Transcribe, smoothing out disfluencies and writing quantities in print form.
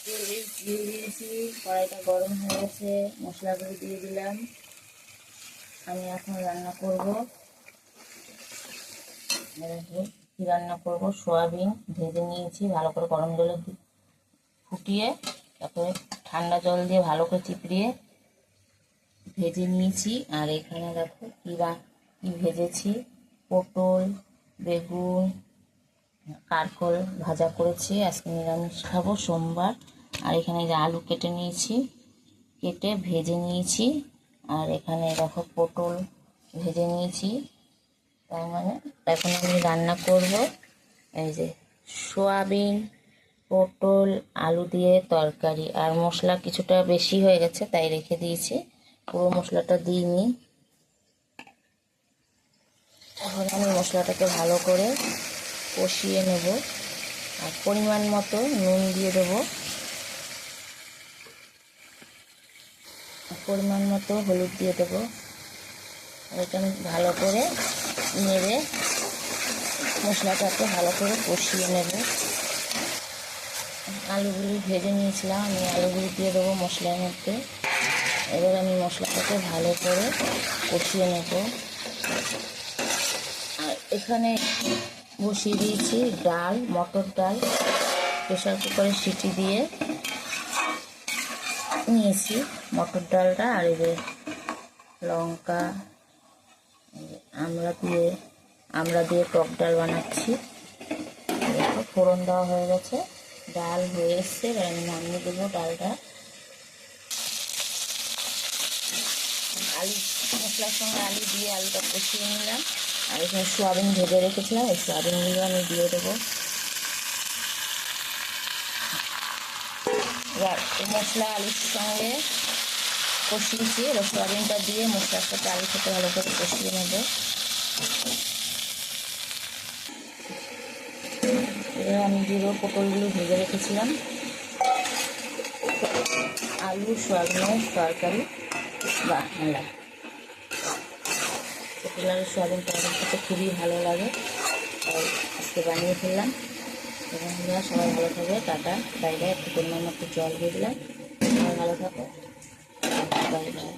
তেল দিয়ে দিয়েছি, কড়াইটা গরম হয়ে গেছে, মশলাগুলো দিয়ে দিলাম। আমি এখন রান্না করব, কি রান্না করব, সয়াবিন ভেজে নিয়েছি ভালো করে গরম জলে ফুটিয়ে, তারপরে ঠান্ডা জল দিয়ে ভালো করে চিপড়িয়ে ভেজে নিয়েছি। আর এখানে দেখো কি ভেজেছি, পটল, বেগুন, কারকল ভাজা করেছি। আজকে নিরামিষ খাবো, সোমবার। আর এখানে যে আলু কেটে নিয়েছি, কেটে ভেজে নিয়েছি। আর এখানে দেখো পটল ভেজে নিয়েছি। তার মানে এখন আমি রান্না করব এই যে সোয়াবিন, পটল, আলু দিয়ে তরকারি। আর মশলা কিছুটা বেশি হয়ে গেছে তাই রেখে দিয়েছি, পুরো মশলাটা দিইনি। এখন আমি মশলাটাকে ভালো করে কষিয়ে নেব। আর পরিমাণ মতো নুন দিয়ে দেবো, পরিমাণ মতো হলুদ দিয়ে দেবো। এটা আমি ভালো করে নেড়ে মশলাটাকে ভালো করে কষিয়ে নেব। আলুগুলি ভেজে নিয়েছিলাম, আমি আলুগুলি দিয়ে দেবো মশলার মধ্যে। এবার আমি মশলাটাকে ভালো করে কষিয়ে নেব। আর এখানে বসিয়ে দিয়েছি ডাল, মটর ডাল, প্রেশার কুকারে সিটি দিয়ে নিয়েছি মটর ডালটা। আর এই যে লঙ্কা, আমরা দিয়ে টক ডাল বানাচ্ছি। দেখো ফোড়ন দেওয়া হয়ে গেছে, ডাল হয়ে এসছে। এবার আমি নামিয়ে দেবো ডালটা। আলু মশলার সঙ্গে আলু দিয়ে আলুটা কষিয়ে নিলাম। আর এখানে সোয়াবিন ভেজে রেখেছিলাম, এই সোয়াবিনগুলো আমি দিয়ে দেবো। এবার মশলা আলুর সঙ্গে কষিয়েছি, এবার সোয়াবিনটা দিয়ে মশলার সাথে আলুর সাথে ভালো করে কষিয়ে নেব। এবার আমি জিরো পটলগুলো ভেজে রেখেছিলাম। আলু সোয়াবিনের তরকারি বাংলা, পটল আলু সোয়াবিন তরকারি খেতে খুবই ভালো লাগে, তাই আজকে বানিয়ে ফেললাম। এবং সবাই ভালো থাকবে, টাটা বাই বাই। একটু পরিমাণ মতো জল দিয়ে দিলাম। সবাই ভালো থাকো, বাই বাই।